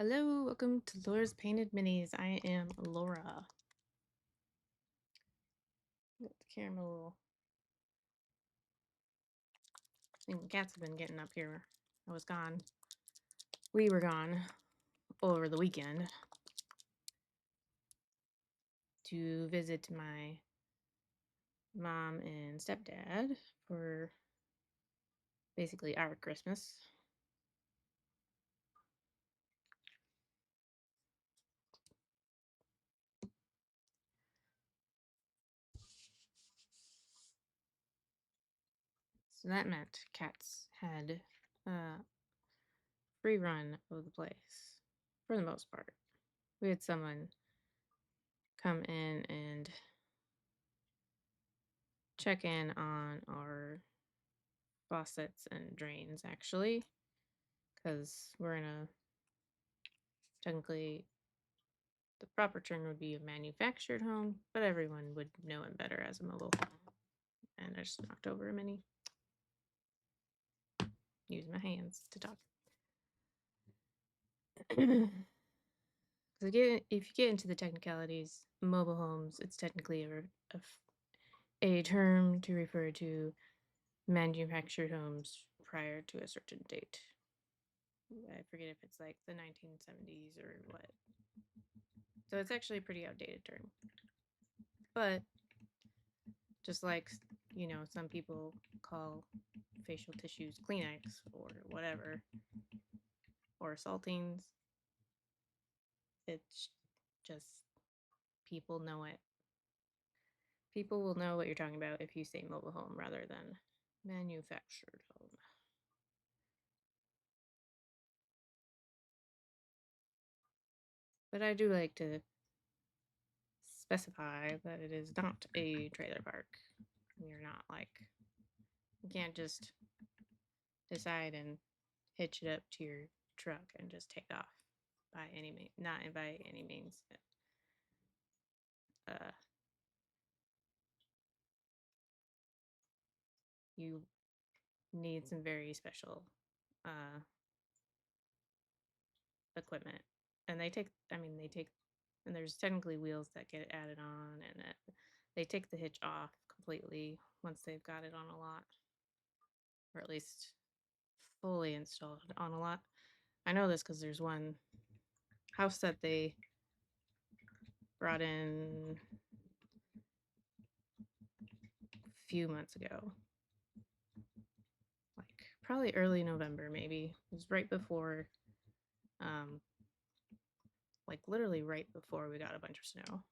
Hello, welcome to Laura's Painted Minis. I am Laura. Got the camera a little. I think the cats have been getting up here. I was gone. We were gone over the weekend to visit my mom and stepdad for basically our Christmas. So that meant cats had a free run of the place for the most part. We had someone come in and check in on our faucets and drains actually, because we're in a technically the proper term would be a manufactured home, but everyone would know it better as a mobile home. And I just knocked over a mini. Using my hands to talk. If you get into the technicalities, mobile homes, it's technically a term to refer to manufactured homes prior to a certain date. I forget if it's like the 1970s or what. So it's actually a pretty outdated term. But just like, some people call facial tissues Kleenex or whatever, or saltines, it's just people know it. People will know what you're talking about if you say mobile home rather than manufactured home. But I do like to specify that it is not a trailer park. You're not like, you can't just decide and hitch it up to your truck and just take off by any means, not by any means. Uh, you need some very special uh, equipment, and and there's technically wheels that get added on, and they take the hitch off completely once they've got it on a lot, or at least fully installed on a lot. I know this because there's one house that they brought in a few months ago, like probably early November, maybe. It was right before, like literally right before we got a bunch of snow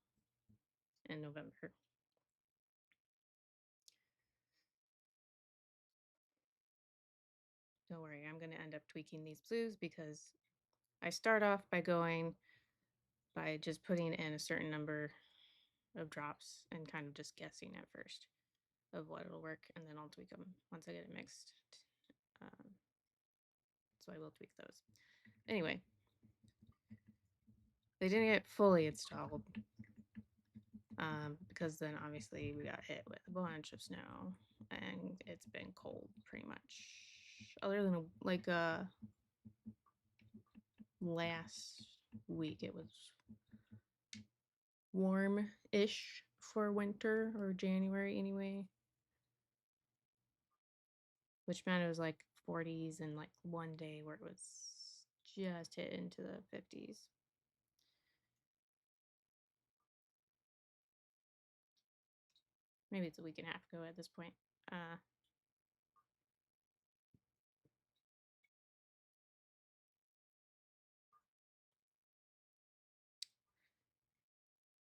in November. Don't worry, I'm going to end up tweaking these blues because I start off by just putting in a certain number of drops and kind of just guessing at first of what it'll work, and then I'll tweak them once I get it mixed. Um, so I will tweak those. Anyway, they didn't get fully installed because then obviously we got hit with a bunch of snow and it's been cold pretty much. Other than last week, it was warm-ish for winter or January anyway, which meant it was like 40s and like one day where it was just hit into the 50s. Maybe it's a week and a half ago at this point.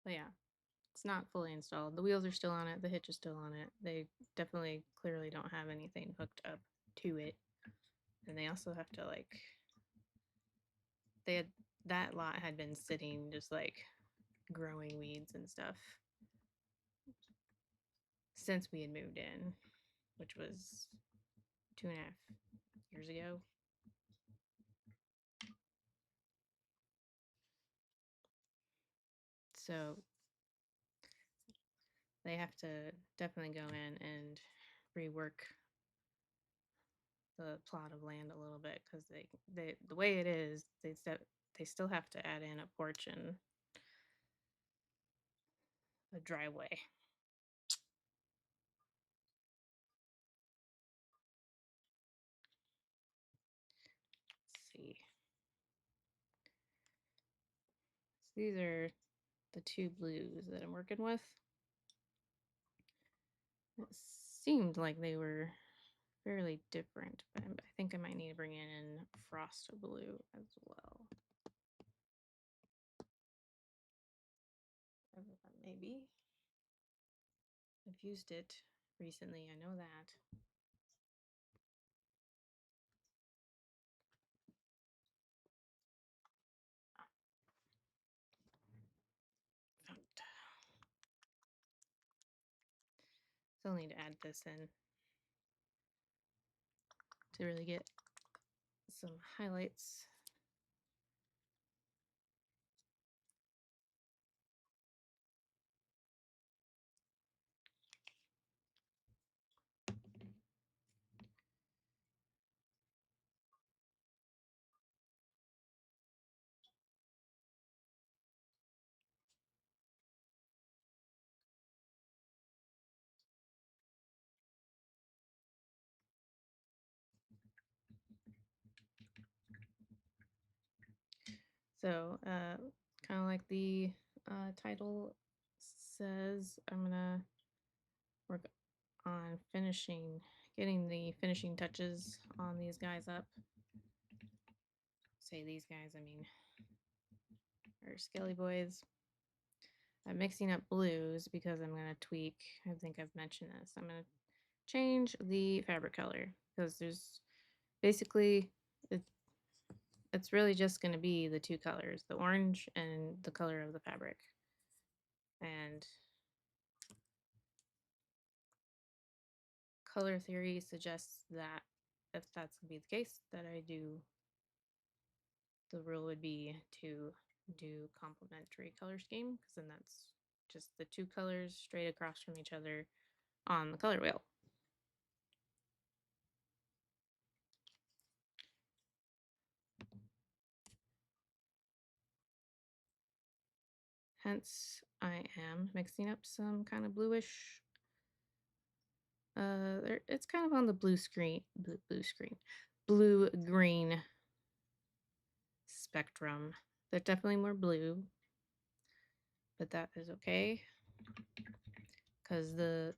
But yeah, it's not fully installed. The wheels are still on it. The hitch is still on it. They definitely clearly don't have anything hooked up to it. And they also have to that lot had been sitting just like growing weeds and stuff since we had moved in, which was 2.5 years ago. So they have to definitely go in and rework the plot of land a little bit because the way it is, they still have to add in a porch and a driveway. Let's see. So these are the two blues that I'm working with. It seemed like they were fairly different, but I think I might need to bring in frost blue as well. Maybe. I've used it recently, I know that. Still need to add this in to really get some highlights. So, kind of like the title says, I'm gonna work on getting the finishing touches on these guys up. Say these guys, I mean, are Skelly boys. I'm mixing up blues because I'm gonna tweak. I think I've mentioned this. I'm gonna change the fabric color because there's basically it's really just going to be the two colors, the orange and the color of the fabric. And color theory suggests that if that's going to be the case, that the rule would be to do complementary color scheme, because then that's just the two colors straight across from each other on the color wheel. Hence, I am mixing up some kind of bluish. It's kind of on the blue green spectrum. They're definitely more blue, but that is okay because the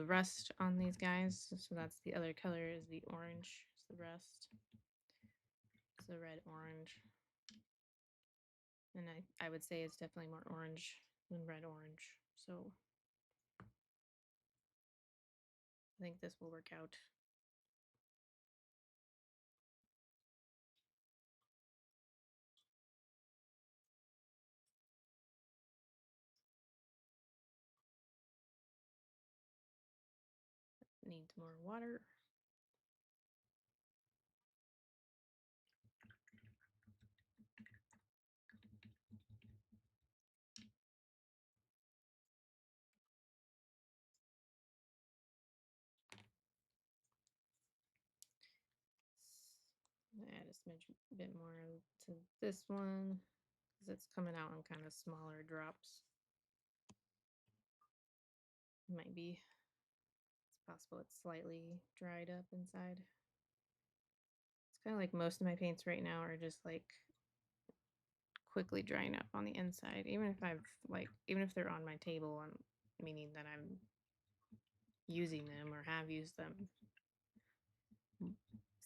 rust on these guys. So that's the other color is the orange. It's the rust. It's the red orange. And I would say it's definitely more orange than red orange. So I think this will work out. Needs more water. Add a smidge bit more to this one because it's coming out in kind of smaller drops. Might be, it's possible it's slightly dried up inside. It's kind of like most of my paints right now are just like quickly drying up on the inside. Even if they're on my table, meaning that I'm using them or have used them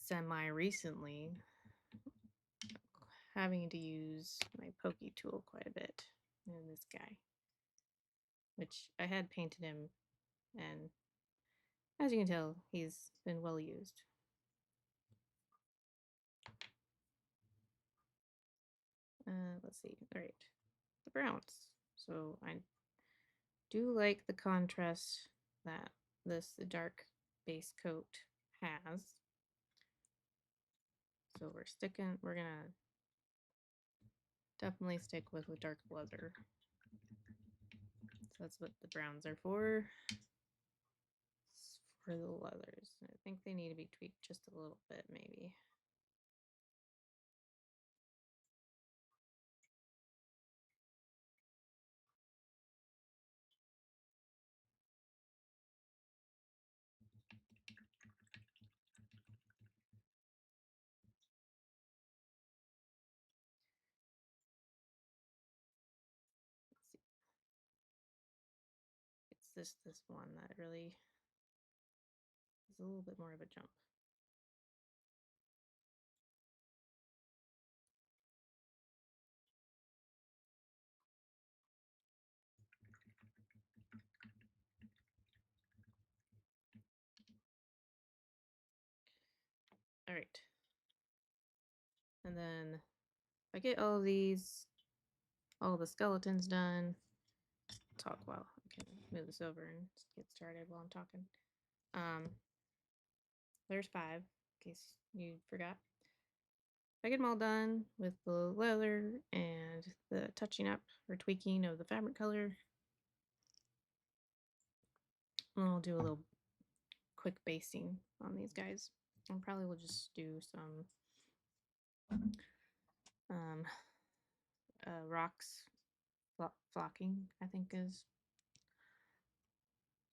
semi recently, having to use my pokey tool quite a bit in this guy, which I had painted him, and as you can tell, he's been well used. Let's see. All right, the browns. So I do like the contrast that this dark base coat has. So we're gonna definitely stick with a dark leather. So that's what the browns are for. For the leathers, I think they need to be tweaked just a little bit, maybe. this one that really is a little bit more of a jump. All right. And then I get all all the skeletons done. Talk while I can move this over and get started while I'm talking. There's 5, in case you forgot. I get them all done with the leather and the touching up or tweaking of the fabric color. And I'll do a little quick basting on these guys. And probably will just do some rocks flocking, I think is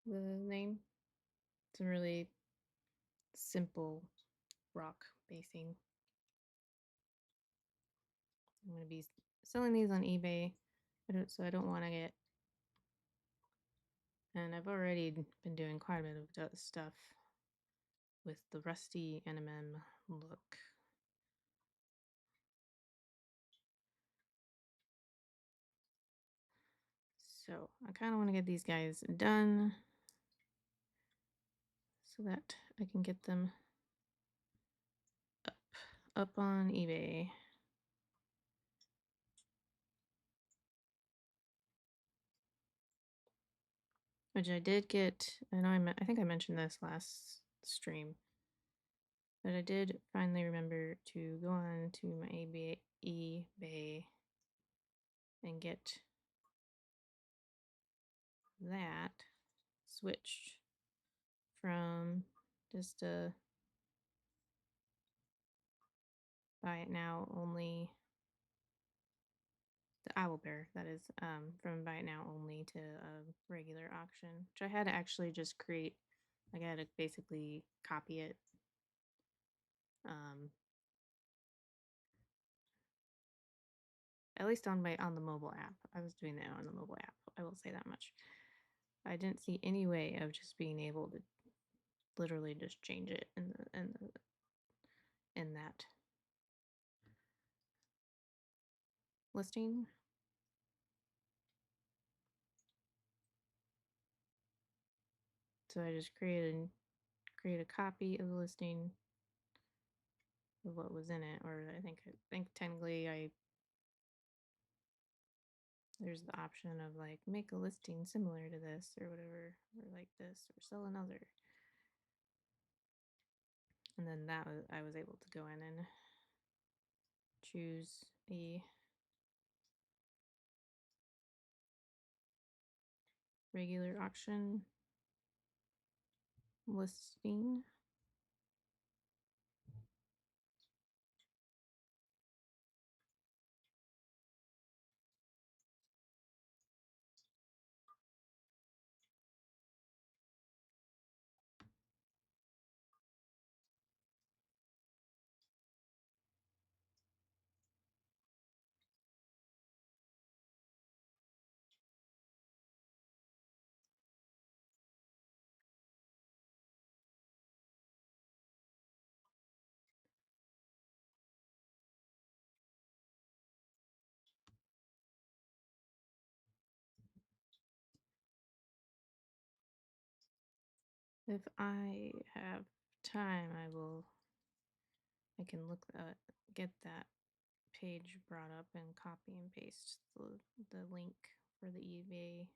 the name. Some really simple rock basing. I'm going to be selling these on eBay, so I don't want to get, and I've already been doing quite a bit of stuff with the rusty NMM look. So I kind of want to get these guys done so that I can get them up on eBay. Which I did get. I know I think I mentioned this last stream, but I did finally remember to go on to my eBay and get that switched from just a buy it now only, the owl bear, that is, from buy it now only to a regular auction, which I had to actually just create. Like I had to basically copy it, at least on the mobile app. I was doing that on the mobile app, I will say that much. I didn't see any way of just being able to literally just change it in that listing. So I just create a copy of the listing of what was in it, or I think technically there's the option of like make a listing similar to this or whatever, or like this, or sell another. And then I was able to go in and choose a regular auction listing. If I have time, I can get that page brought up and copy and paste the link for the eBay,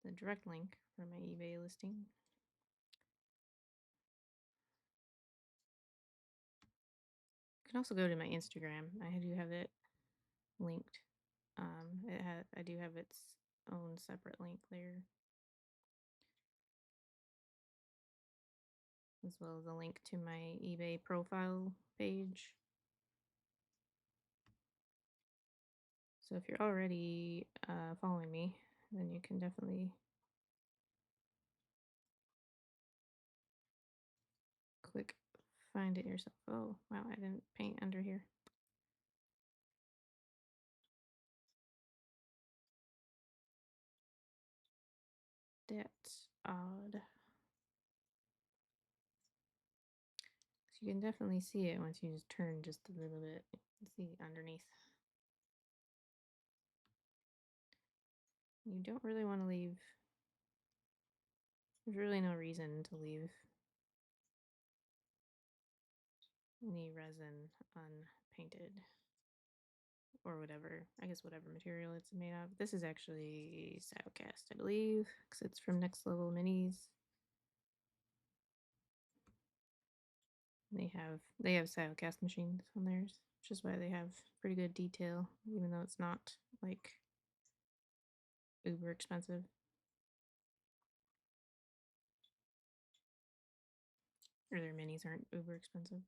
the direct link for my eBay listing. You can also go to my Instagram. I do have it linked. I do have its own separate link there, as well as a link to my eBay profile page. So if you're already following me, then you can definitely click find it yourself. Oh, wow, I didn't paint under here. That's odd. You can definitely see it once you just turn just a little bit. You can see underneath. You don't really want to leave. There's really no reason to leave any resin unpainted. Or whatever. I guess whatever material it's made of. This is actually Saddlecast, I believe, because it's from Next Level Minis. They have Saddlecast machines on theirs, which is why they have pretty good detail, even though it's not like uber expensive. Or their minis aren't uber expensive.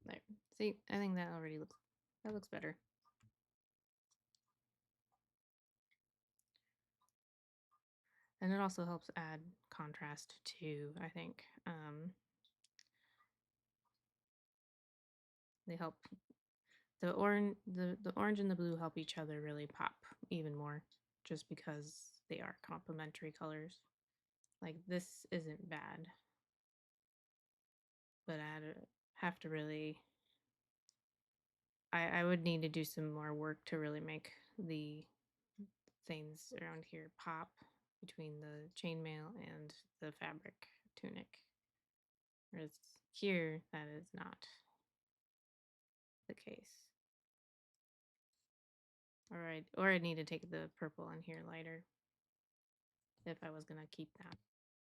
There. See, I think that already looks better. And it also helps add contrast too, I think. They help the orange and the blue help each other really pop even more just because they are complementary colors. Like this isn't bad, but have to really I would need to do some more work to really make the things around here pop between the chainmail and the fabric tunic. Whereas here that is not the case. Or I'd need to take the purple in here lighter if I was gonna keep that,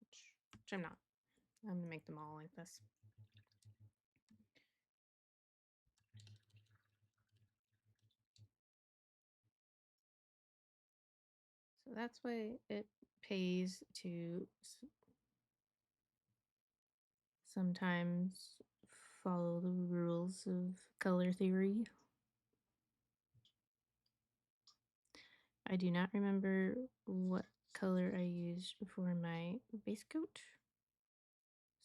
which I'm not. I'm gonna make them all like this. So that's why it pays to sometimes follow the rules of color theory. I do not remember what color I used for my base coat.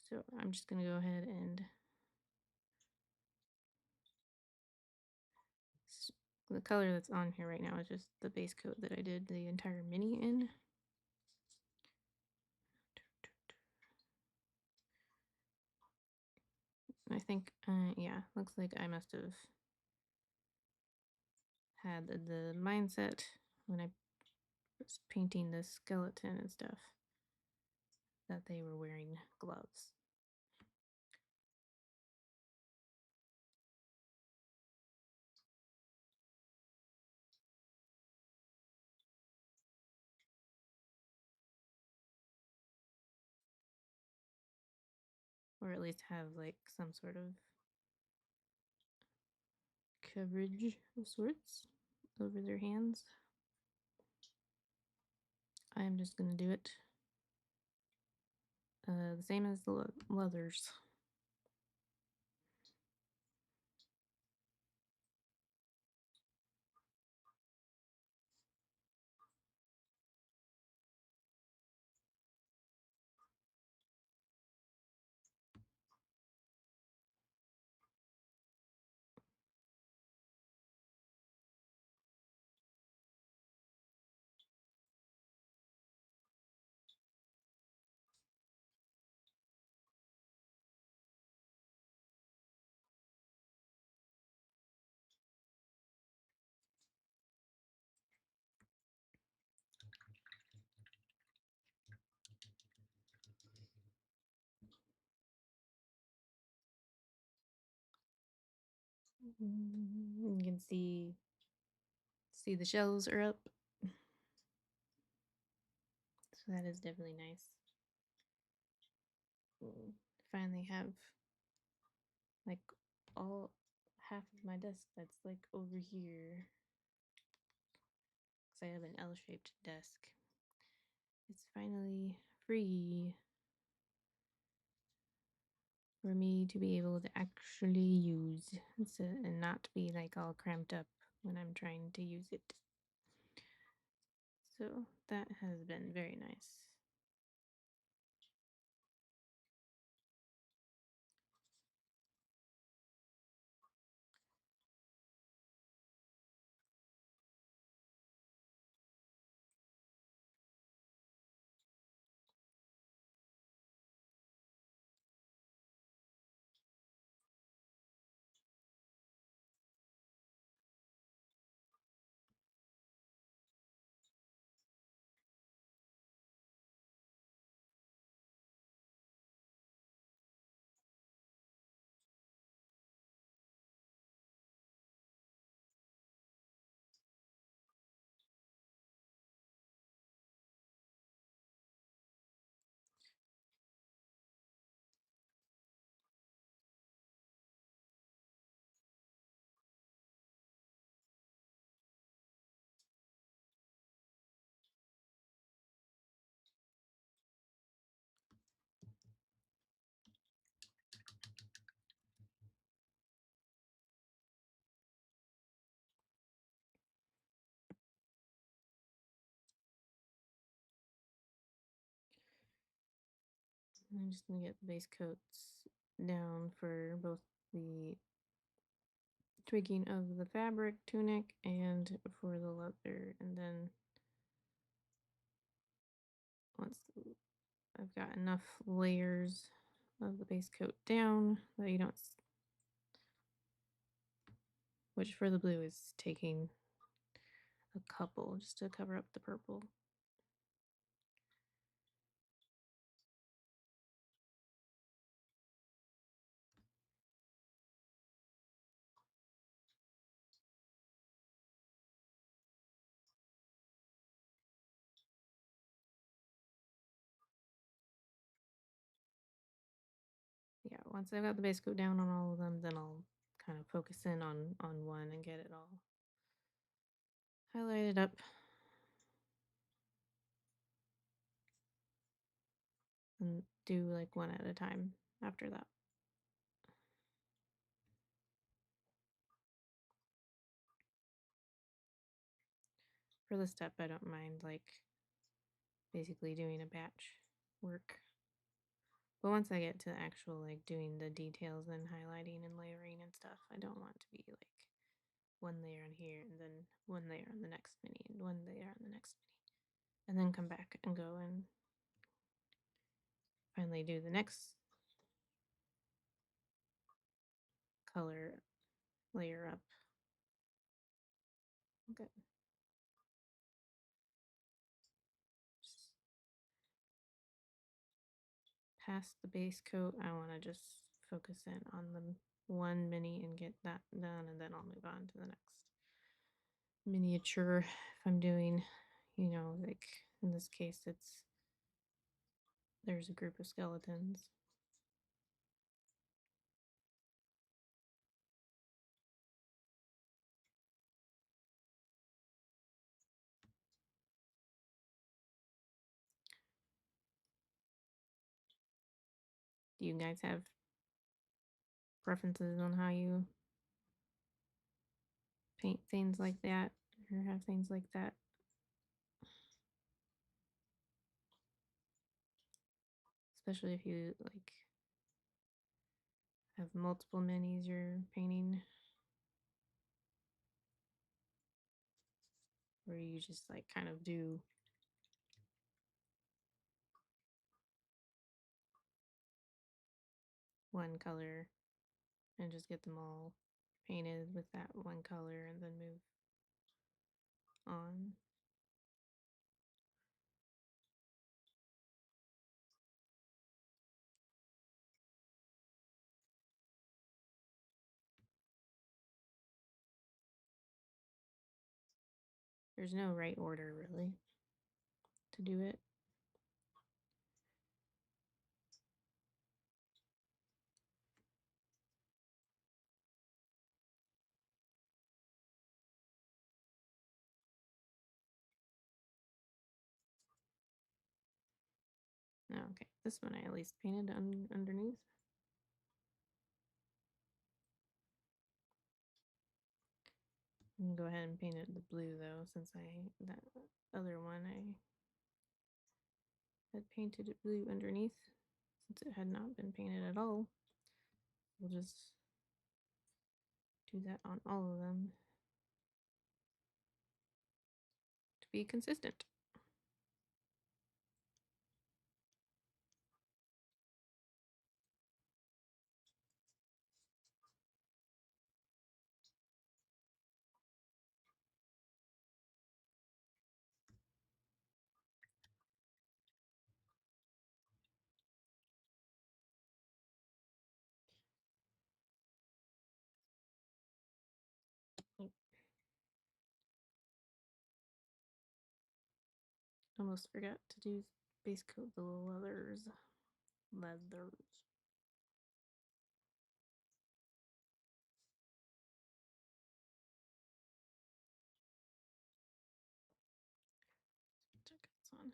So I'm just gonna go ahead and the color that's on here right now is just the base coat that I did the entire mini in. I think, yeah, looks like I must have had the mindset when I was painting the skeleton and stuff that they were wearing gloves. Or at least have like some sort of coverage of sorts over their hands. I'm just gonna do it the same as the leathers. You can see the shells are up. So that is definitely nice. Finally have like all half of my desk that's like over here. Because I have an L-shaped desk. It's finally free. for me to be able to actually use and not be like all cramped up when I'm trying to use it. So that has been very nice. I'm just gonna get the base coats down for both the tweaking of the fabric tunic and for the leather, and then once I've got enough layers of the base coat down that you don't, which for the blue is taking a couple just to cover up the purple. Yeah, once I've got the base coat down on all of them, then I'll kind of focus in on one and get it all highlighted up. And do like one at a time after that. For this step, I don't mind like basically doing a batch work. But once I get to actual like doing the details and highlighting and layering and stuff, I don't want to be like one layer on here and then one layer on the next mini and one layer on the next mini. And then come back and go and finally do the next color layer up. Okay. Past the base coat, I want to just focus in on the one mini and get that done, and then I'll move on to the next miniature. If I'm doing, like in this case, there's a group of skeletons. Do you guys have preferences on how you paint things like that or have things like that? Especially if you like have multiple minis you're painting, or you just like kind of do one color and just get them all painted with that one color and then move on. There's no right order really to do it. Oh, okay, this one I at least painted underneath. I'm gonna go ahead and paint it the blue though, since that other one I had painted it blue underneath, since it had not been painted at all. We'll just do that on all of them to be consistent. Almost forgot to do base coat the leathers. Jackets on.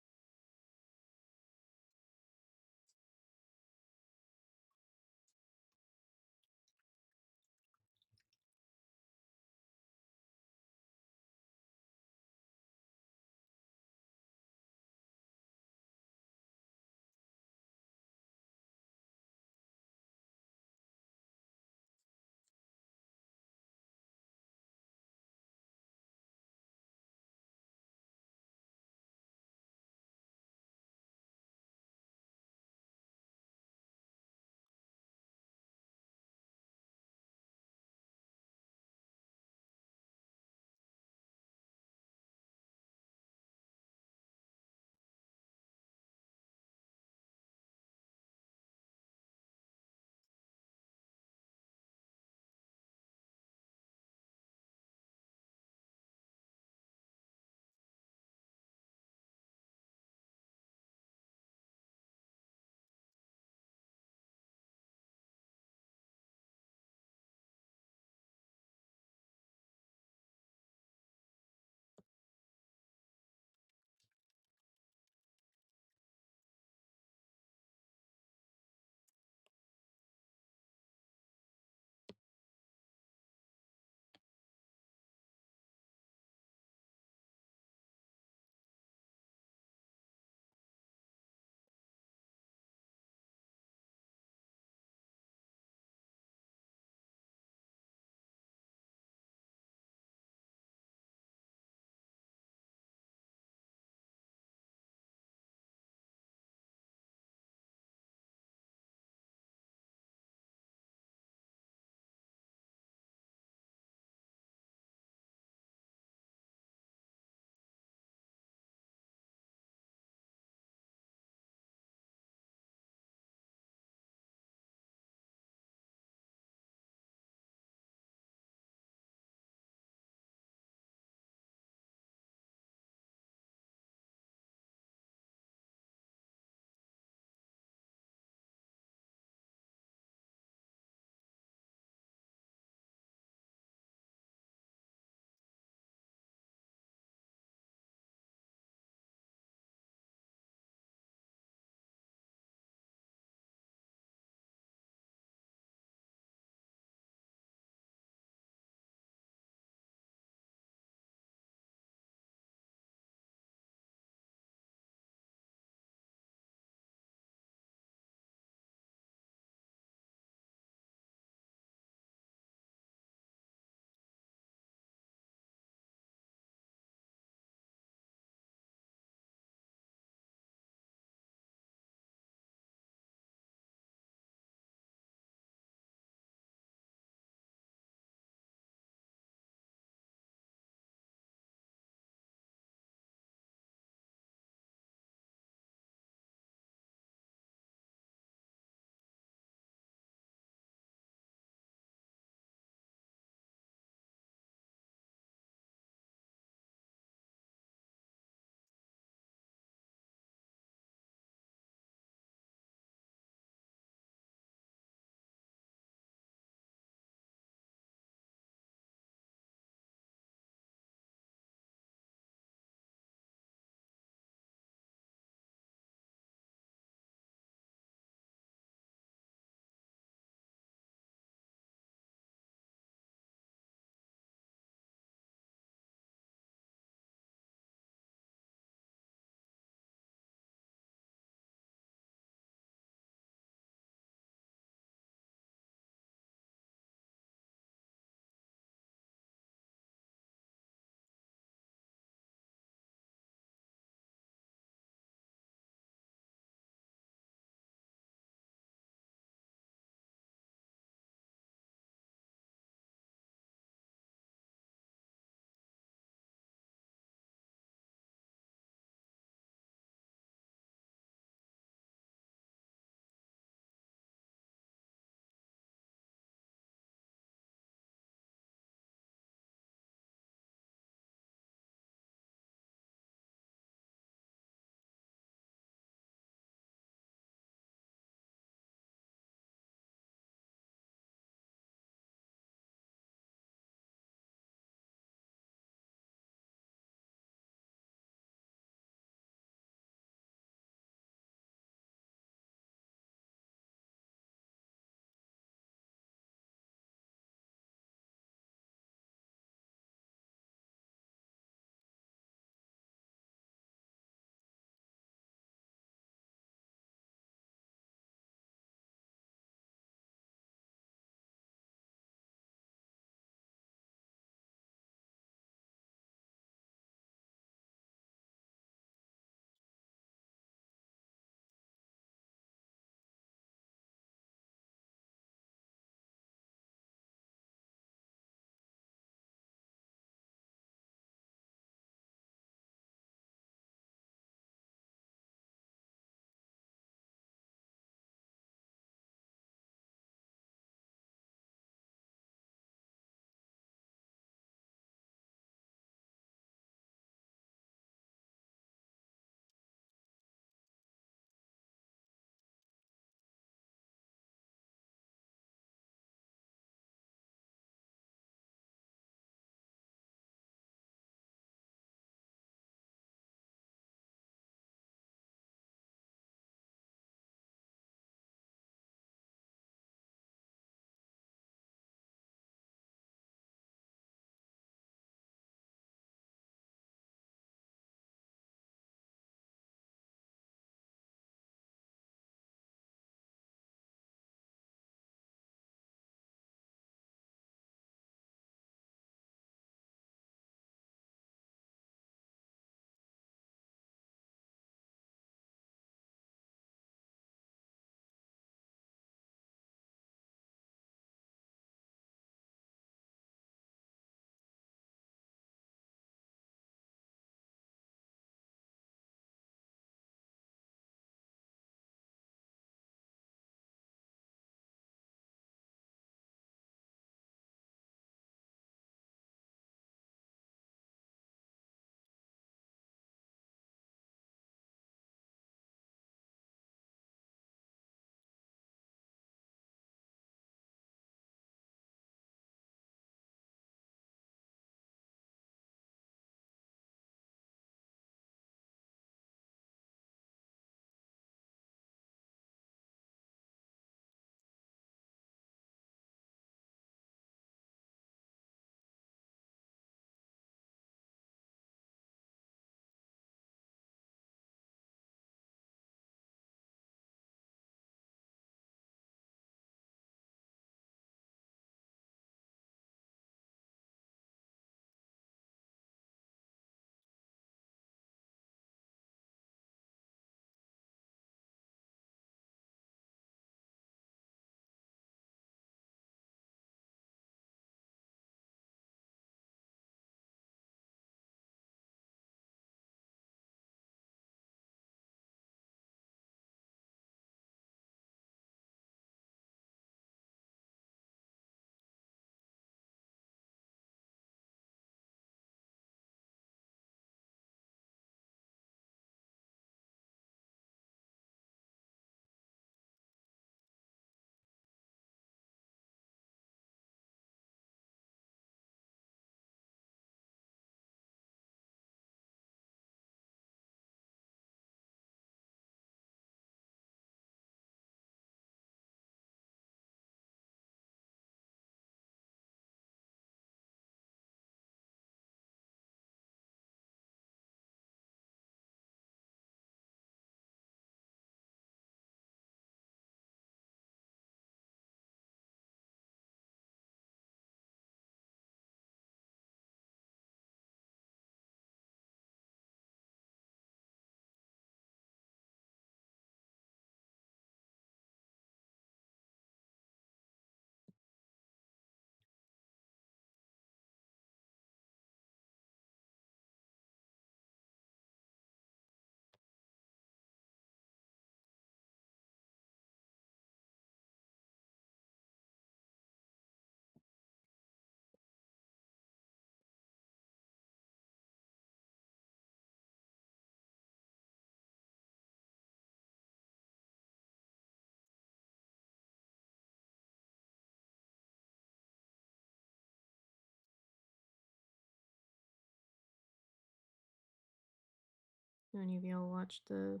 Do any of y'all watch the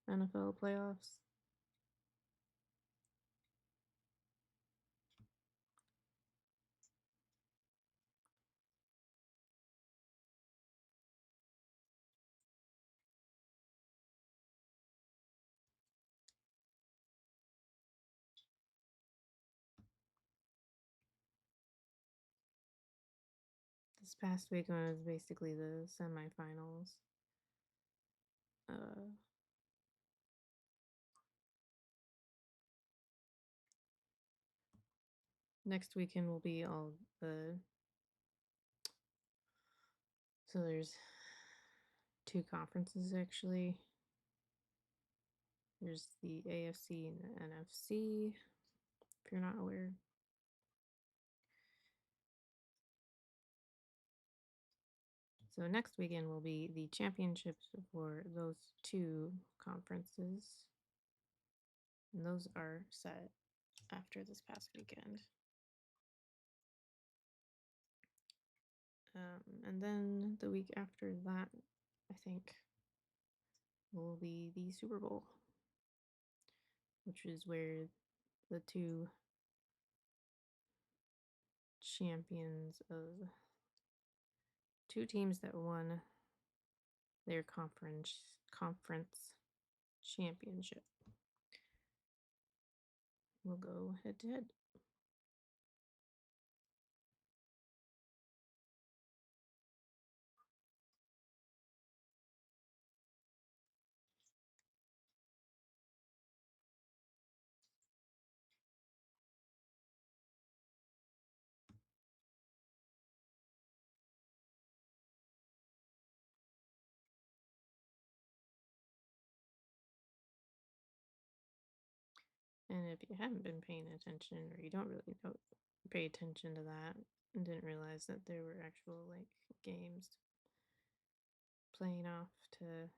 NFL playoffs? This past weekend was basically the semifinals. Uh, Next weekend will be all the. So there's two conferences actually. There's the AFC and the NFC, if you're not aware. So next weekend will be the championships for those two conferences. And those are set after this past weekend. And then the week after that, I think, will be the Super Bowl, which is where the two champions of two teams that won their conference championship will go head to head. And if you haven't been paying attention, or you don't really pay attention to that, and didn't realize that there were actual like games playing off to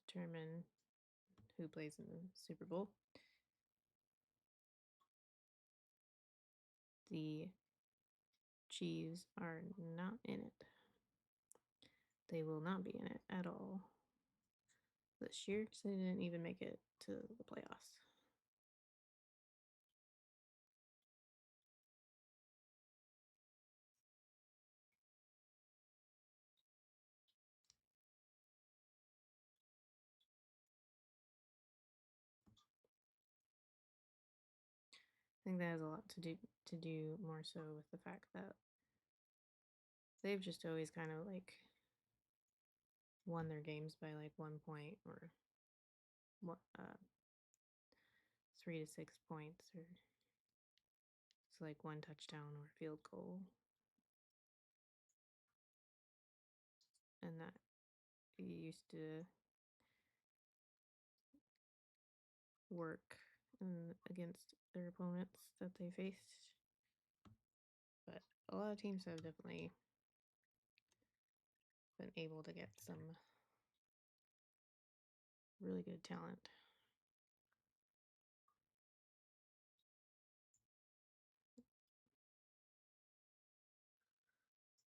determine who plays in the Super Bowl. The Chiefs are not in it. They will not be in it at all this year because they didn't even make it to the playoffs. I think that has a lot to do more so with the fact that they've just always kind of like won their games by like 1 point or what 3 to 6 points, or it's like one touchdown or field goal, and that used to work against their opponents that they faced. But a lot of teams have definitely been able to get some really good talent.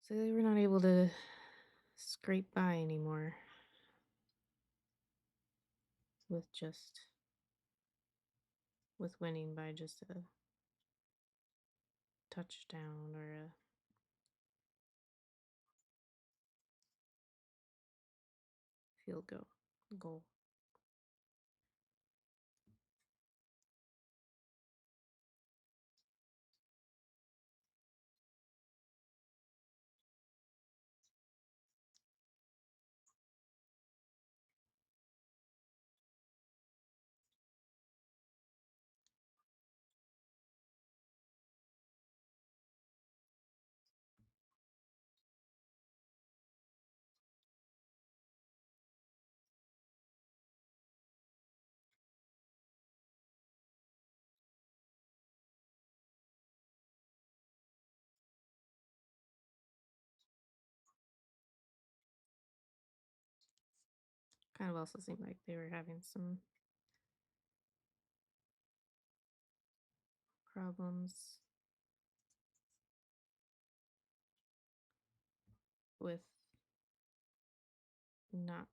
So they were not able to scrape by anymore with winning by just a touchdown or a field goal. Kind of also seemed like they were having some problems with not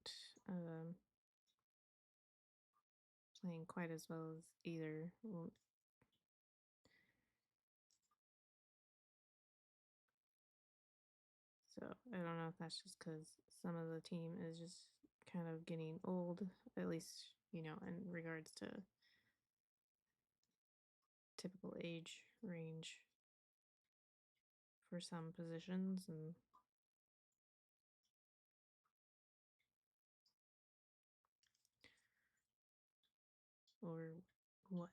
playing quite as well as either. So I don't know if that's just because some of the team is just kind of getting old, at least, in regards to typical age range for some positions, and or what.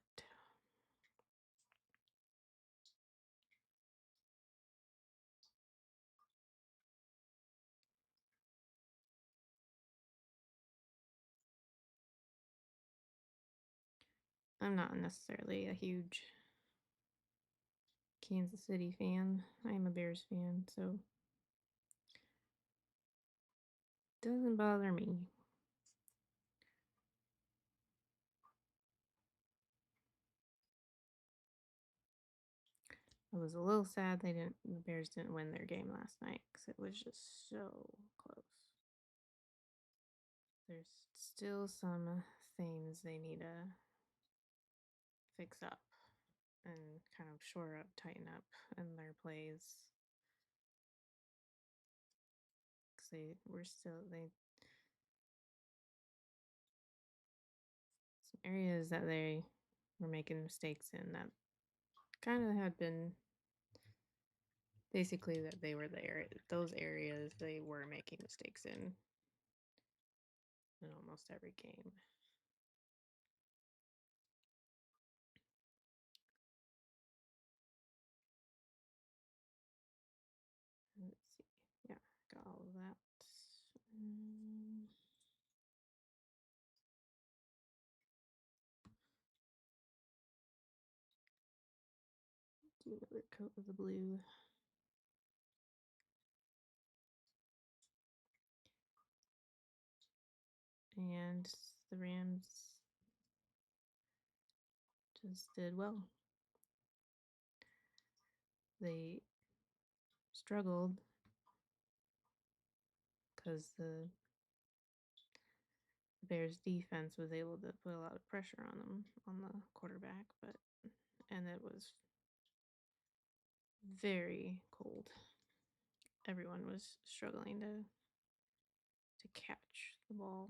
I'm not necessarily a huge Kansas City fan. I'm a Bears fan, so it doesn't bother me. I was a little sad the Bears didn't win their game last night because it was just so close. There's still some things they need to fix up and kind of shore up, tighten up in their plays. Because they some areas that they were making mistakes in that kind of had been basically that they were there. Those areas they were making mistakes in almost every game. Let's see. Yeah, got all of that. Do another coat of the blue. And the Rams just did well. They struggled because the Bears defense was able to put a lot of pressure on them, on the quarterback, and it was very cold. Everyone was struggling to catch the ball.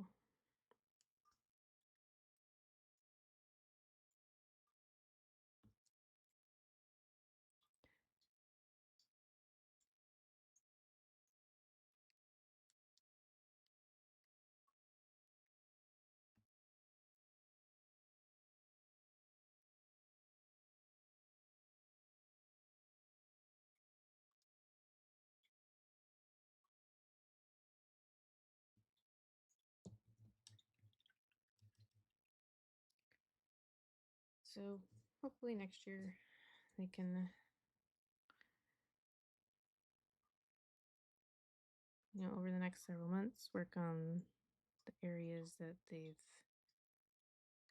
So hopefully next year they can, over the next several months, work on the areas that they've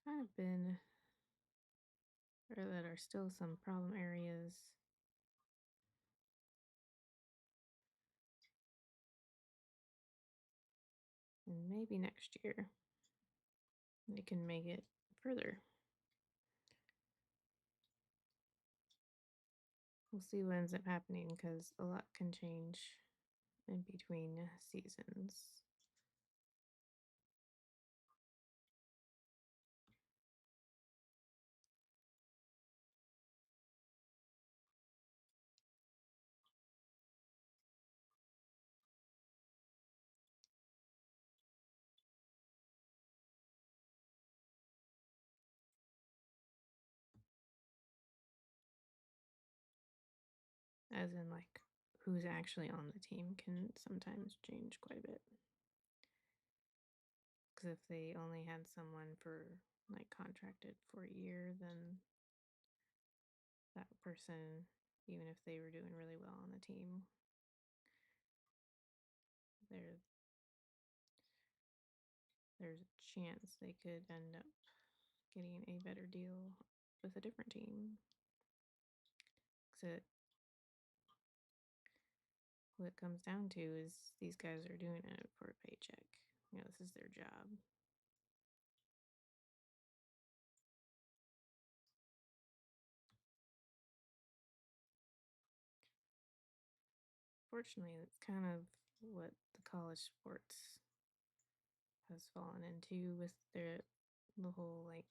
kind of been, or that are still some problem areas. And maybe next year they can make it further. We'll see what ends up happening because a lot can change in between seasons. As in, like, who's actually on the team can sometimes change quite a bit. Because if they only had someone contracted for a year, then that person, even if they were doing really well on the team, there's a chance they could end up getting a better deal with a different team. Because what it comes down to is these guys are doing it for a paycheck. this is their job. Fortunately, it's kind of what the college sports has fallen into with the whole like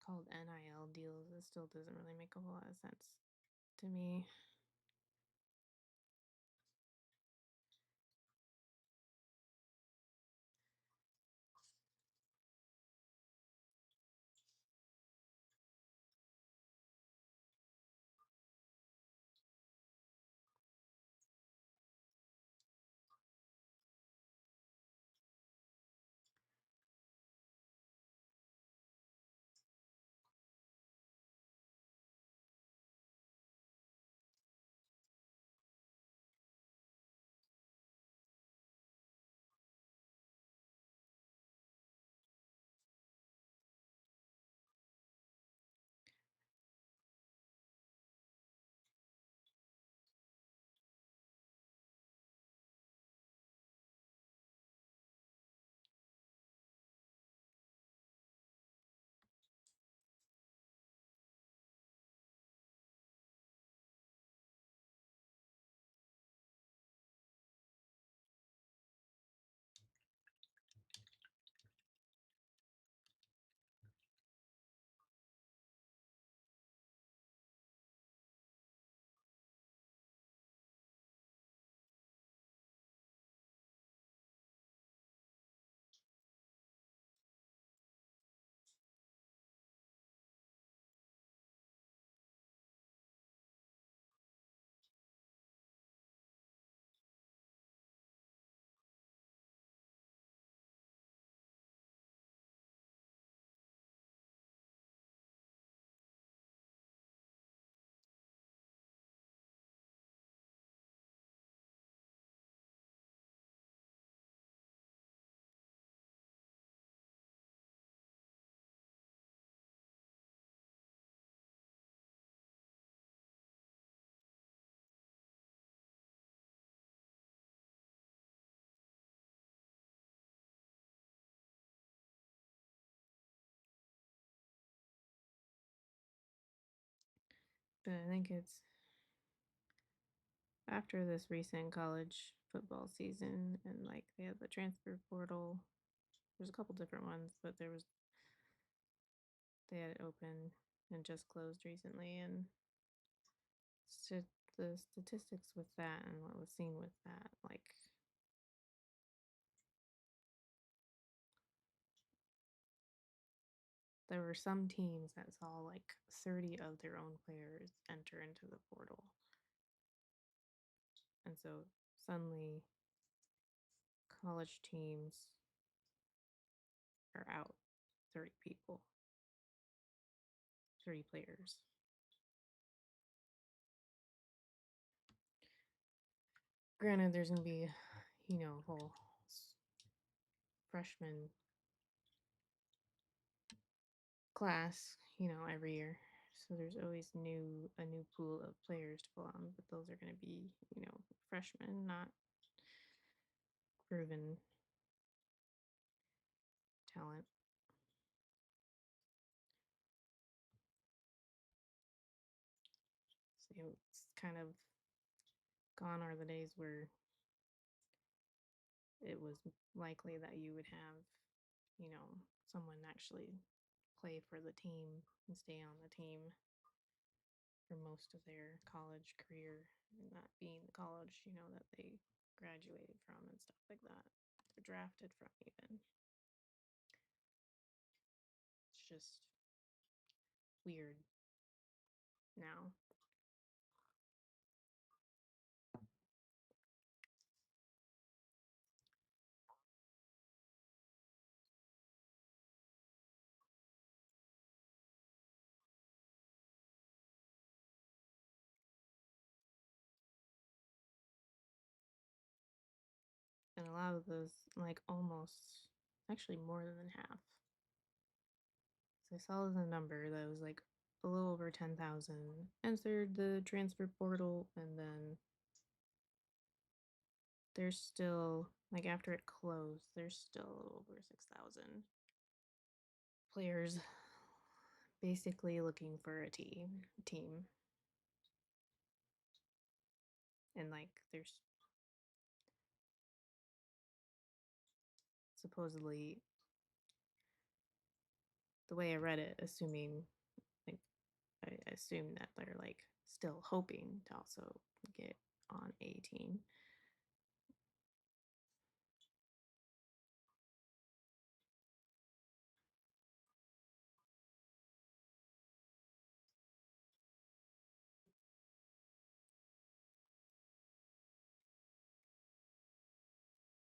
called NIL deals. It still doesn't really make a whole lot of sense to me. But I think it's after this recent college football season and like they had the transfer portal. There's a couple different ones, but they had it open and just closed recently, and the statistics with that and what was seen with that, like there were some teams that saw like 30 of their own players enter into the portal. And so suddenly college teams are out 30 people, 30 players. Granted, there's going to be, whole freshman class, every year. So there's always a new pool of players to pull on, but those are going to be, freshmen, not proven talent. So it's kind of gone are the days where it was likely that you would have, someone actually play for the team and stay on the team for most of their college career and not being the college, that they graduated from and stuff like that. They're drafted from even. It's just weird now. And a lot of those, like almost, actually more than half. So I saw the number that was like a little over 10,000 entered the transfer portal, and then there's still, like, after it closed, there's still over 6,000 players basically looking for a team. And, like, there's supposedly, the way I read it, assuming, like, I assume that they're, like, still hoping to also get on a team.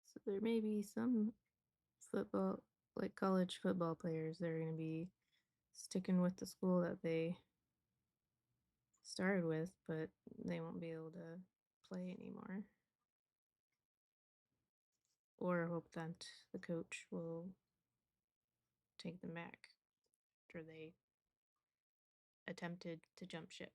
So there may be some football, like college football players, that are going to be sticking with the school that they started with, but they won't be able to play anymore. Or hope that the coach will take them back after they attempted to jump ship.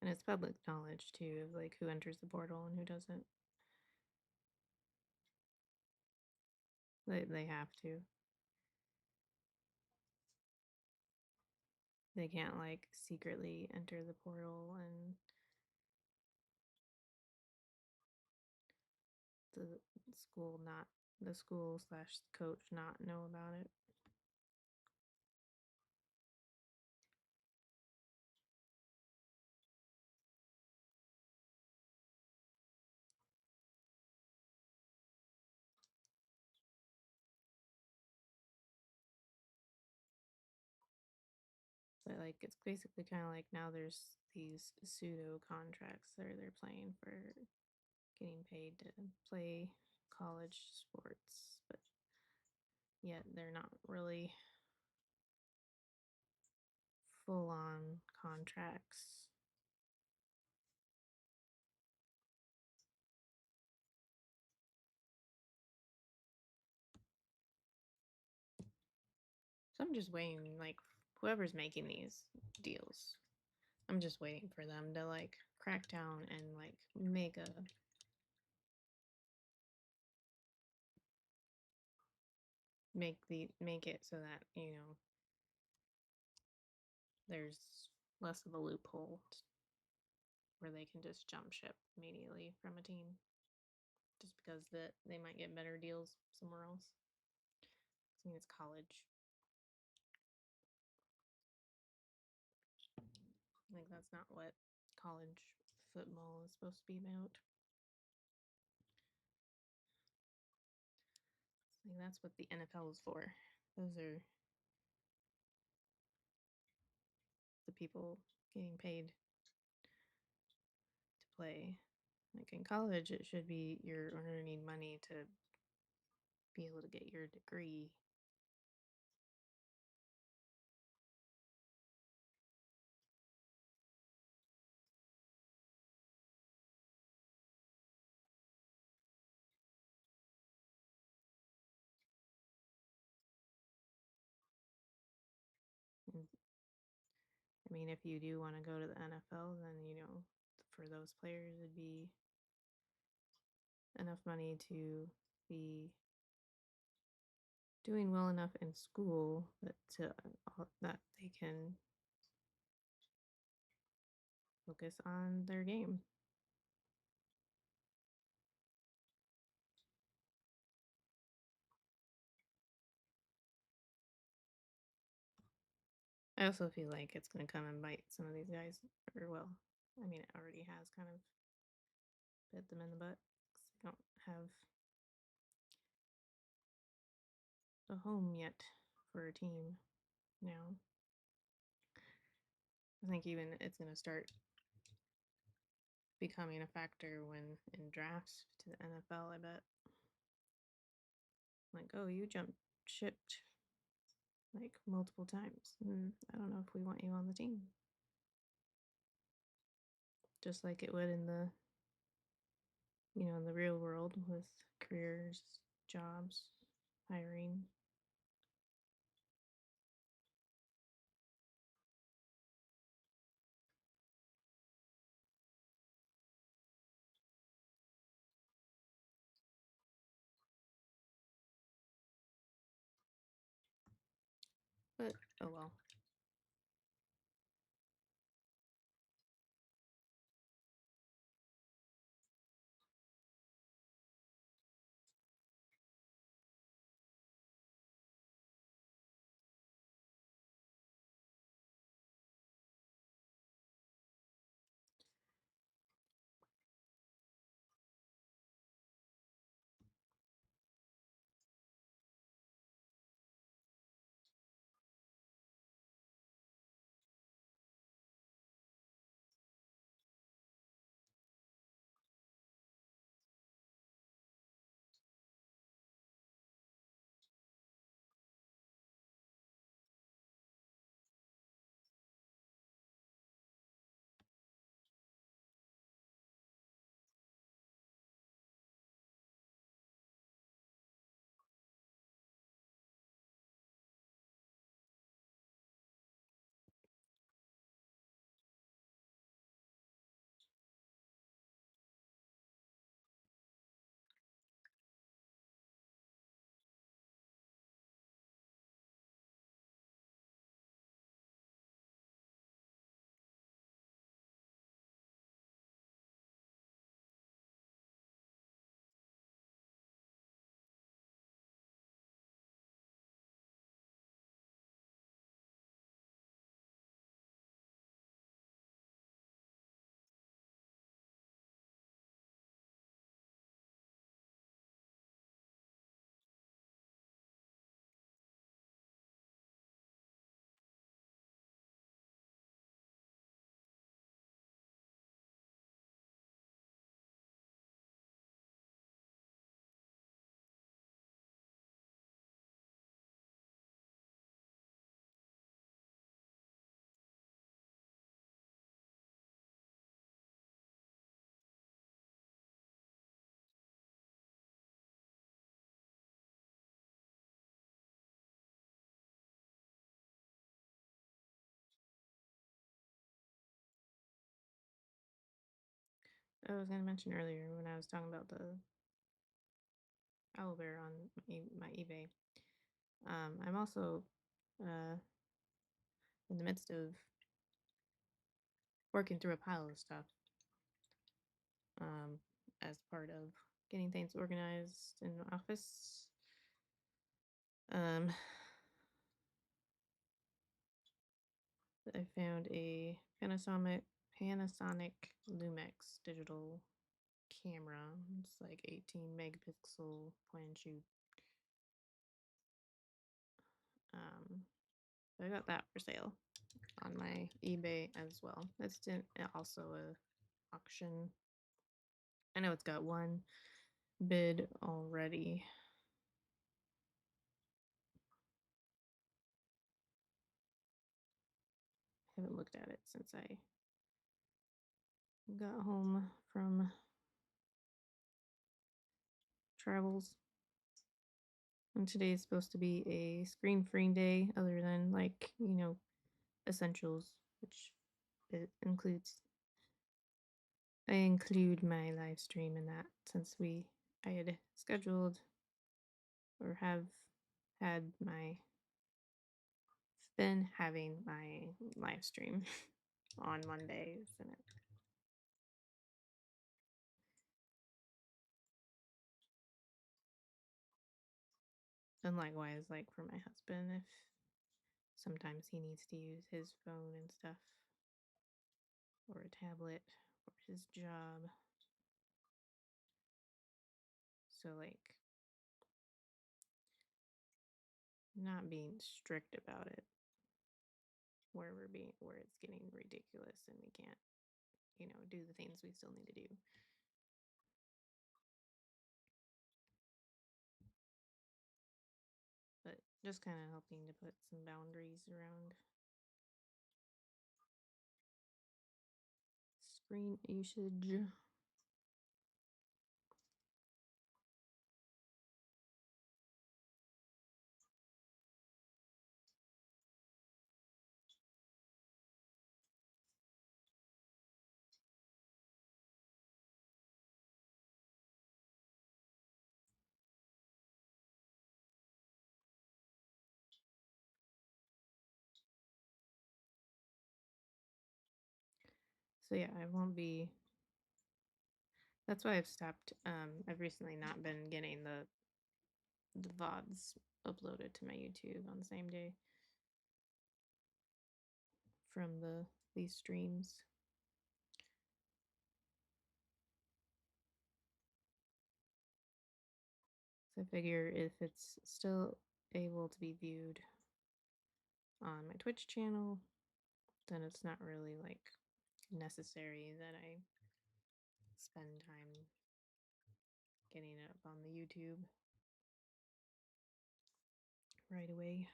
And it's public knowledge too of like who enters the portal and who doesn't. They have to. They can't like secretly enter the portal and the the school slash coach not know about it. But like it's basically kind of like now there's these pseudo contracts that they're playing for getting paid to play college sports, but yet they're not really full on contracts. So I'm just waiting, like whoever's making these deals, I'm just waiting for them to like crack down and like make it so that, you know, there's less of a loophole where they can just jump ship immediately from a team just because that they might get better deals somewhere else. I think it's college. Like that's not what college football is supposed to be about. Like that's what the NFL is for. Those are the people getting paid to play. Like in college, it should be you're earning money to be able to get your degree. And, I mean, if you do want to go to the NFL, then you know, for those players, it'd be enough money to be doing well enough in school that they can focus on their game. I also feel like it's going to come and bite some of these guys, or well, I mean, it already has kind of bit them in the butt because they don't have a home yet for a team now. I think even it's going to start becoming a factor when in drafts to the NFL, I bet. Like, oh, you jumped shipped like multiple times. I don't know if we want you on the team. Just like it would in the, in the real world with careers, jobs, hiring. But oh well. I was gonna mention earlier when I was talking about the owlbear on my eBay. I'm also uh, in the midst of working through a pile of stuff as part of getting things organized in the office. Um, I found a Panasonic Lumix digital camera. It's like 18 megapixel point and shoot. Um, so I got that for sale on my eBay as well. It's also a auction. I know it's got one bid already. I haven't looked at it since I got home from travels. And today is supposed to be a screen-free day, other than like, essentials, which it includes. I include my live stream in that since I had scheduled or have had been having my live stream on Mondays and likewise, like for my husband, if sometimes he needs to use his phone and stuff or a tablet for his job. So like not being strict about it where it's getting ridiculous and we can't do the things we still need to do. But just kind of helping to put some boundaries around screen usage. So yeah, I won't be. That's why I've stopped. I've recently not been getting the VODs uploaded to my YouTube on the same day from these streams. So I figure if it's still able to be viewed on my Twitch channel, then it's not really like necessary that I spend time getting it up on the YouTube right away.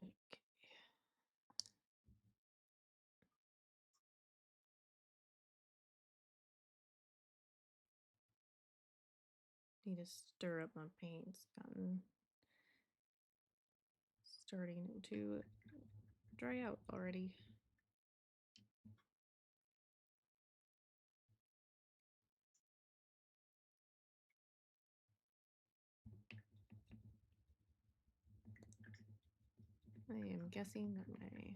Okay. Need to stir up my paint. It's starting to dry out already. I am guessing that my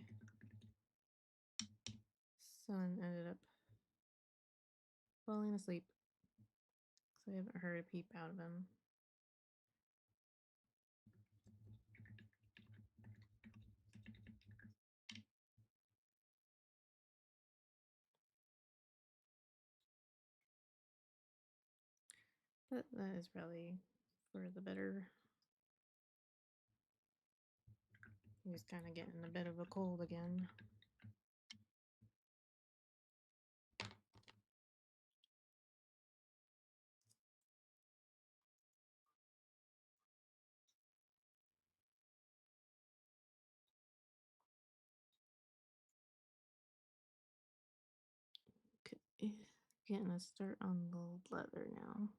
son ended up falling asleep, so I haven't heard a peep out of him. But that is probably for the better. He's kind of getting a bit of a cold again. Okay. Getting a start on the leather now.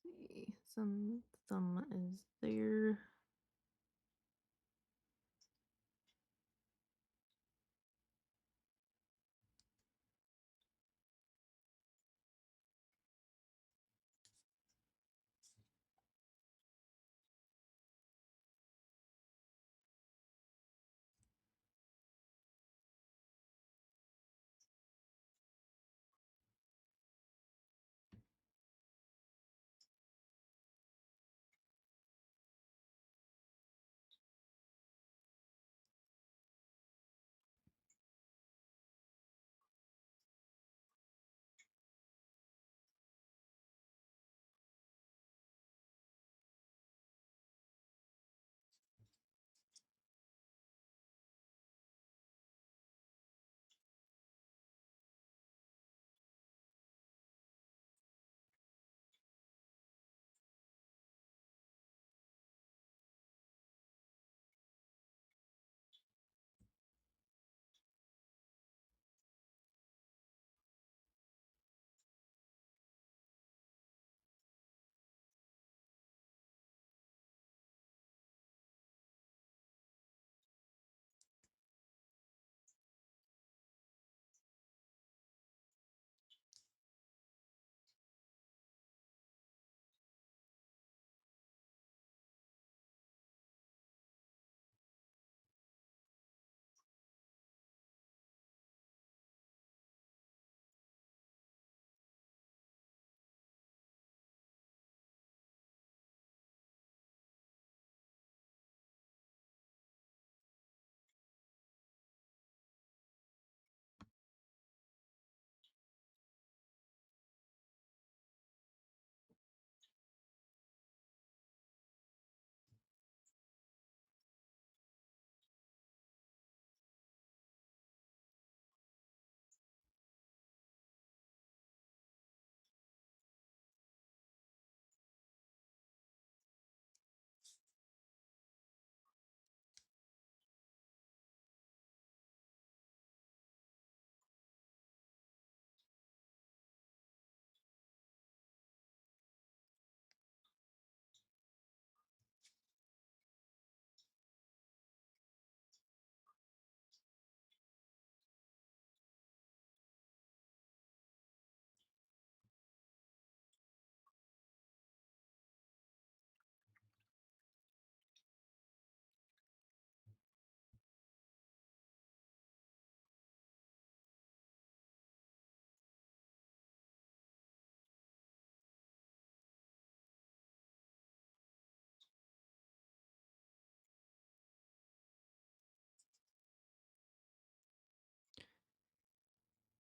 See, some thumb is there.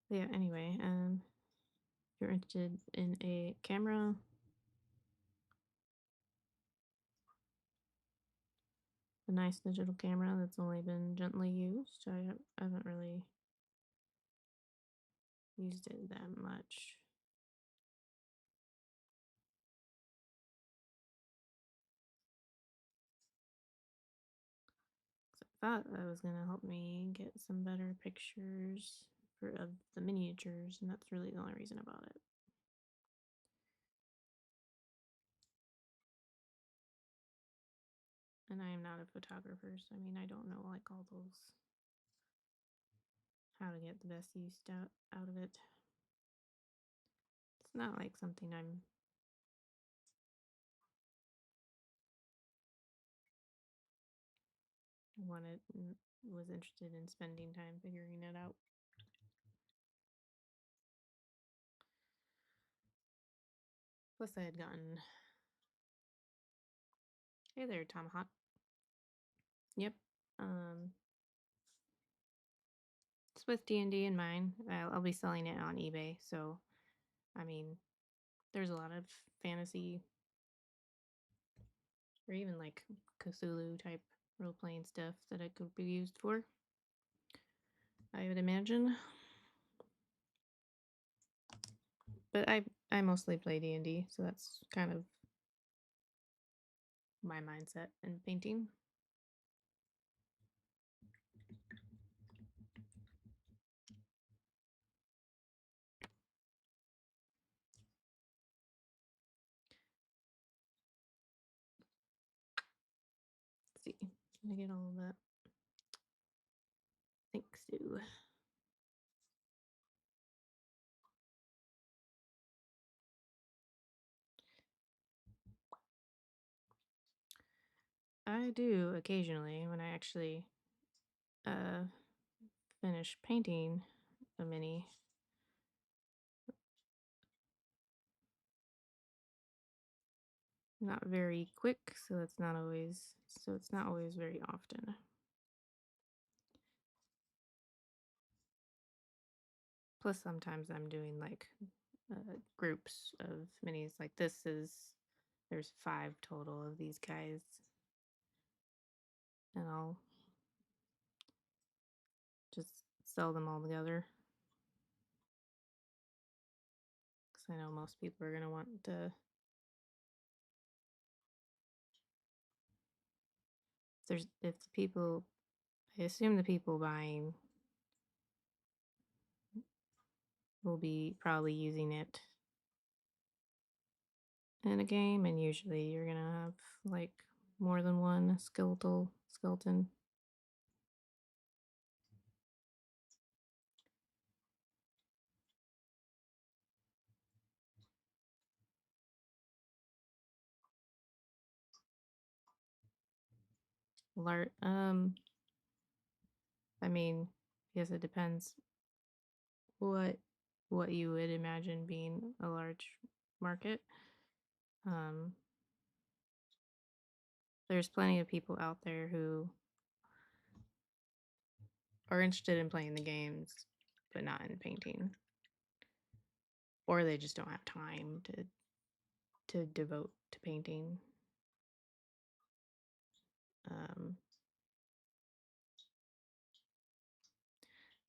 But yeah, anyway, if you're interested in a camera, a nice digital camera that's only been gently used. I haven't really used it that much. I thought that was gonna help me get some better pictures of the miniatures, and that's really the only reason about it. And I am not a photographer, so I mean, I don't know like all those, how to get the best use out of it. It's not like something I'm was interested in spending time figuring it out. Plus, I had gotten. Hey there, Tomahawk. Yep. It's with D&D in mind. I'll be selling it on eBay, so I mean, there's a lot of fantasy or even like Cthulhu type role playing stuff that it could be used for, I would imagine. But I mostly play D&D, so that's kind of my mindset in painting. Let's see. Let me get all of that. Thanks, Sue. I do occasionally when I actually finish painting a mini. Not very quick, so it's not always very often. Plus, sometimes I'm doing like groups of minis. Like there's 5 total of these guys, and I'll just sell them all together. Because I know most people are gonna want to. I assume the people buying will be probably using it in a game, and usually you're gonna have like more than one skeleton. I mean, I guess it depends what you would imagine being a large market. Um, there's plenty of people out there who are interested in playing the games, but not in painting, or they just don't have time to devote to painting.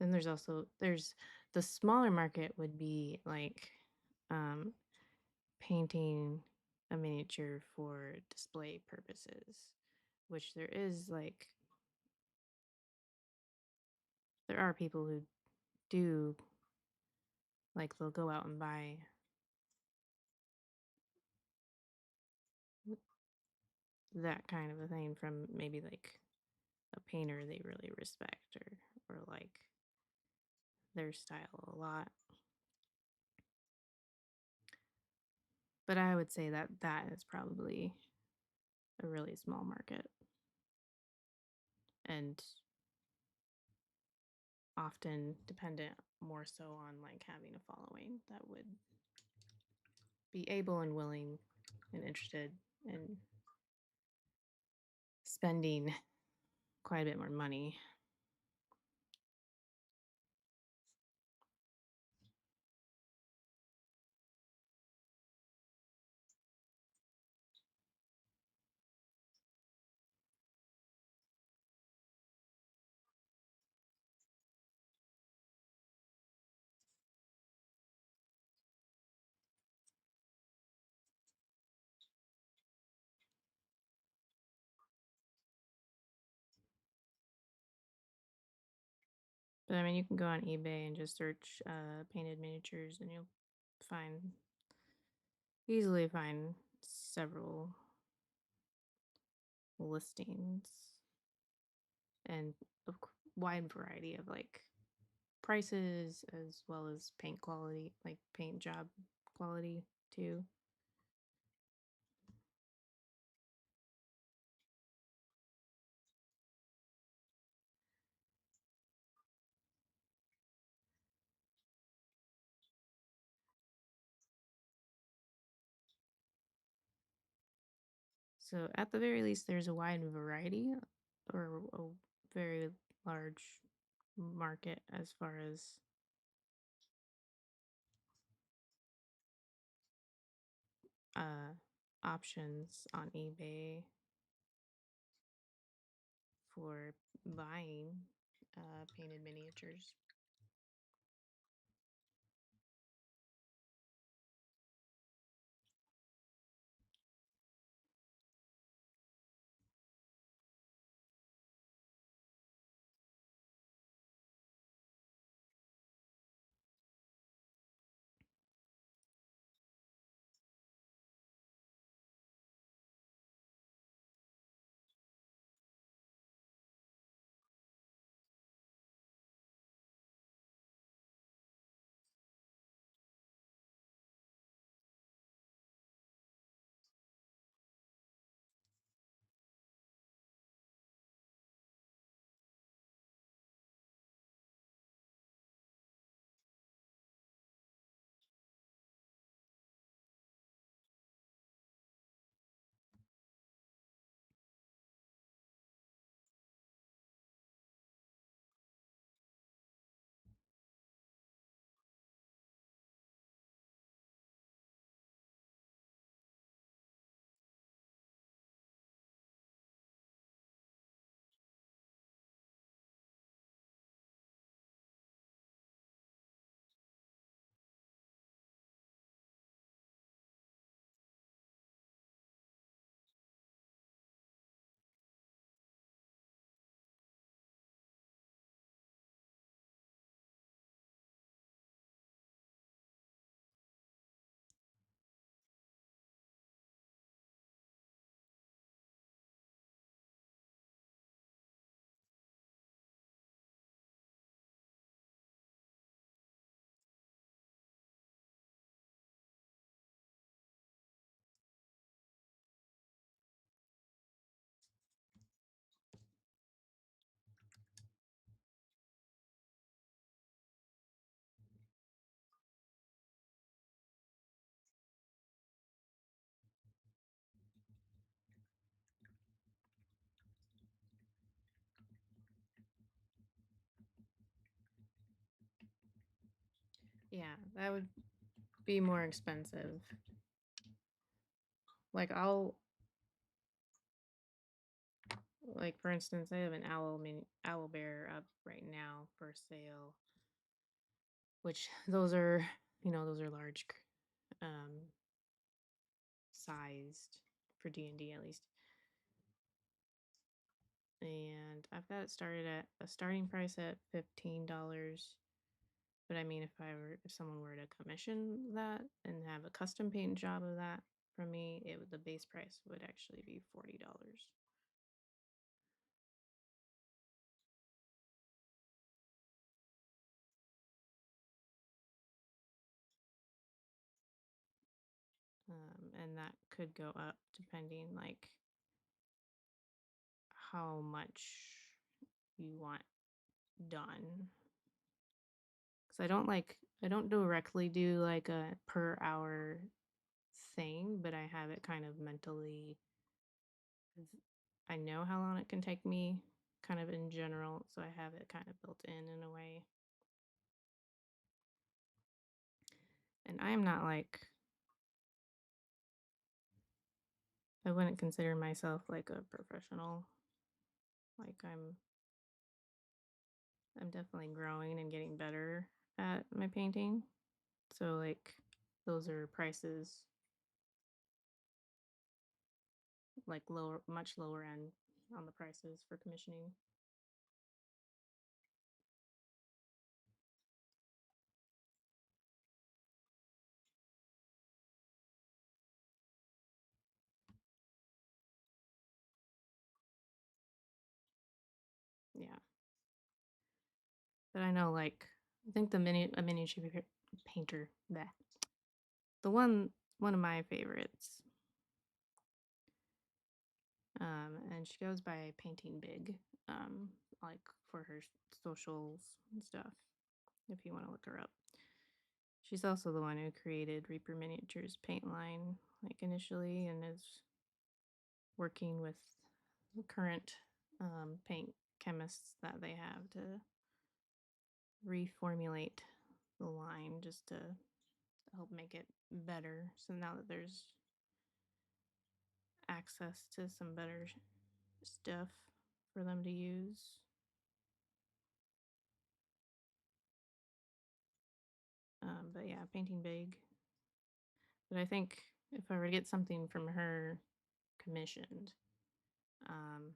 Then there's the smaller market would be like painting a miniature for display purposes, which there are people who do, like they'll go out and buy that kind of a thing from maybe like a painter they really respect or like their style a lot. But I would say that is probably a really small market and often dependent more so on like having a following that would be able and willing and interested in spending quite a bit more money. But I mean, you can go on eBay and just search painted miniatures, and you'll find easily find several listings and a wide variety of like prices as well as paint quality, like paint job quality too. So at the very least, there's a wide variety or a very large market as far as uh, options on eBay for buying painted miniatures. Yeah, that would be more expensive. Like like for instance, I have an owl bear up right now for sale, which those are those are large um sized for D&D at least. And I've got it started at a starting price at $15. But I mean, if someone were to commission that and have a custom paint job of that from me, the base price would actually be $40. And that could go up depending like how much you want done. Because I don't directly do like a per hour thing, but I have it kind of mentally. I know how long it can take me, kind of in general, so I have it kind of built in a way. And I am not like I wouldn't consider myself like a professional. Like I'm definitely growing and getting better at my painting. So like those are prices like much lower end on the prices for commissioning. But I know, like, I think a miniature painter, bleh. The one of my favorites, and she goes by Painting Big, um, like for her socials and stuff. If you want to look her up, she's also the one who created Reaper Miniatures paint line, like initially, and is working with the current paint chemists that they have to reformulate the line just to help make it better. So now that there's access to some better stuff for them to use. But yeah, Painting Big. But I think if I were to get something from her commissioned, um,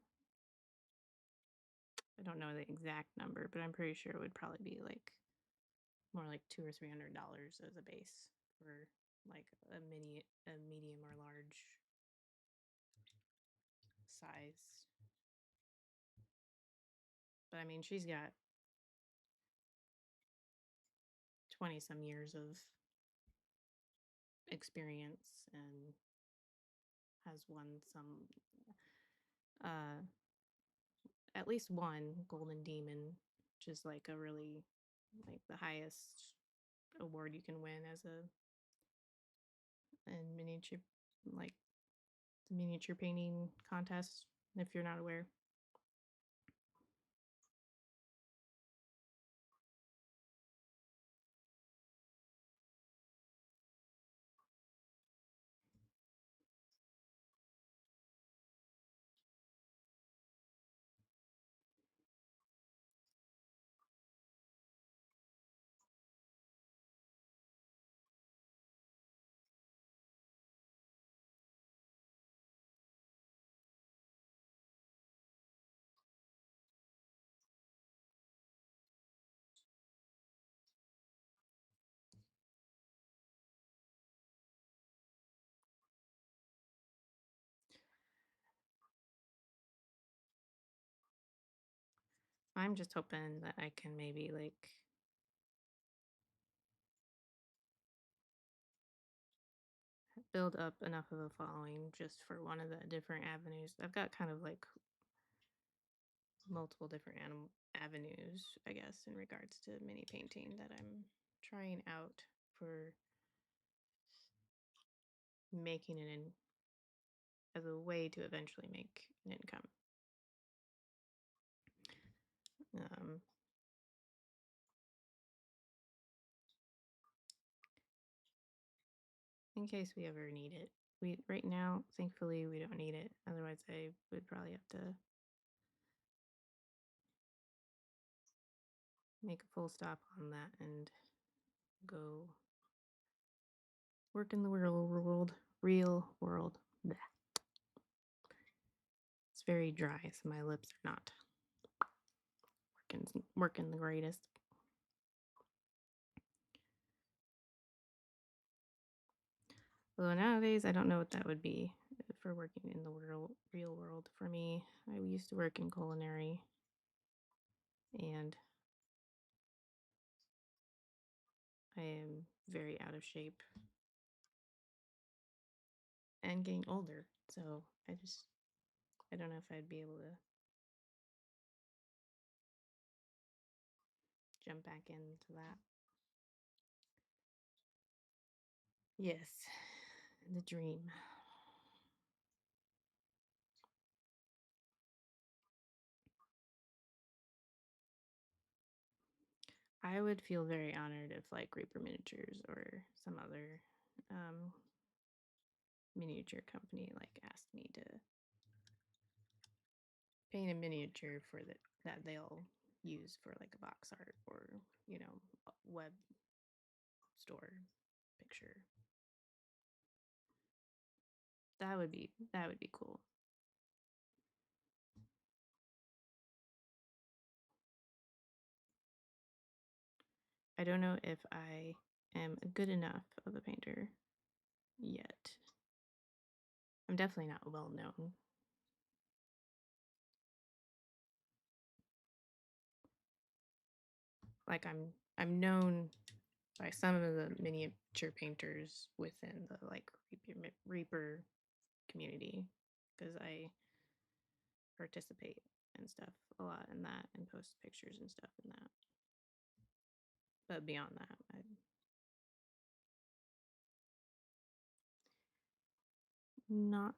I don't know the exact number, but I'm pretty sure it would probably be like more like $200 or $300 as a base for like a medium or large size. But I mean, she's got 20 some years of experience and has won some, uh, at least one Golden Demon, which is like a really, like the highest award you can win as a in miniature, like the miniature painting contest, if you're not aware. I'm just hoping that I can maybe like build up enough of a following just for one of the different avenues. I've got kind of like multiple different avenues, I guess, in regards to mini painting that I'm trying out for making it in as a way to eventually make an income. Um, in case we ever need it. We right now, thankfully, we don't need it. Otherwise, I would probably have to make a full stop on that and go work in the real world. Bleh. It's very dry, so my lips are not working the greatest. Although nowadays, I don't know what that would be for working in the real world for me. I used to work in culinary, and I am very out of shape and getting older. So I don't know if I'd be able to jump back into that. Yes, the dream. I would feel very honored if like Reaper Miniatures or some other um, miniature company like asked me to paint a miniature for that they'll use for like a box art or a web store picture. That would be cool. I don't know if I am good enough of a painter yet. I'm definitely not well known. like I'm known by some of the miniature painters within the like Reaper community because I participate and stuff a lot in that and post pictures and stuff in that. But beyond that, I'm not.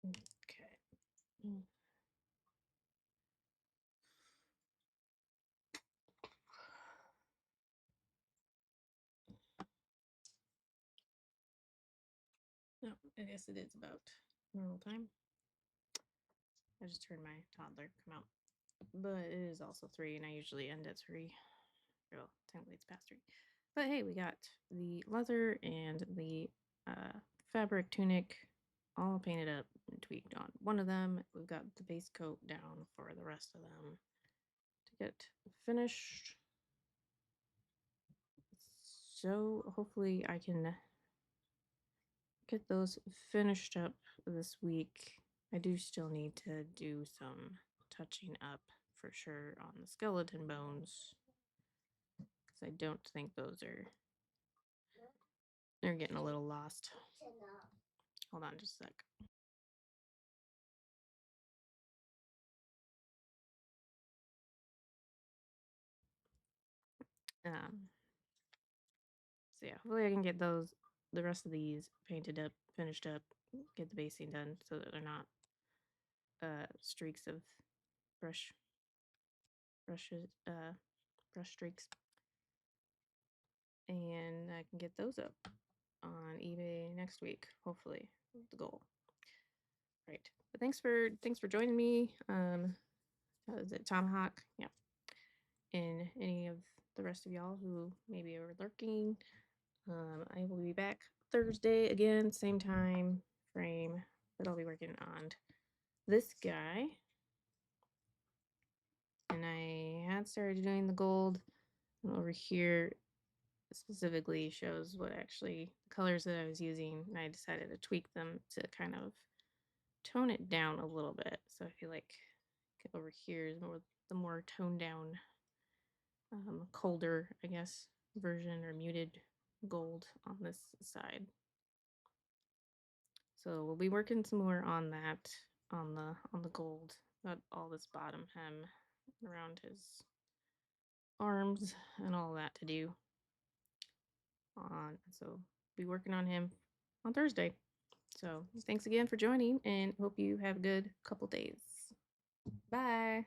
Okay. No, I guess it is about normal time. I just heard my toddler come out. But it is also 3, and I usually end at 3. Well, technically it's past 3. But hey, we got the leather and the fabric tunic all painted up and tweaked on one of them. We've got the base coat down for the rest of them to get finished. So hopefully I can get those finished up this week. I do still need to do some touching up for sure on the skeleton bones, because I don't think they're getting a little lost. Hold on just a sec. Um, so yeah, hopefully I can get the rest of these painted up, finished up, get the basing done so that they're not streaks of brush brushes brush streaks, and I can get those up on eBay next week, hopefully. The goal. Right. But thanks for joining me. Is it Tomahawk? Yeah. And any of the rest of y'all who maybe are lurking. I will be back Thursday again, same time frame, but I'll be working on this guy. And I had started doing the gold, and over here specifically shows what actually the colors that I was using, and I decided to tweak them to kind of tone it down a little bit. So I feel like over here is the more toned down, colder, I guess, version or muted gold on this side. So we'll be working some more on that on the gold. Got all this bottom hem around his arms and all that to do. So be working on him on Thursday. So thanks again for joining, and hope you have a good couple days. Bye.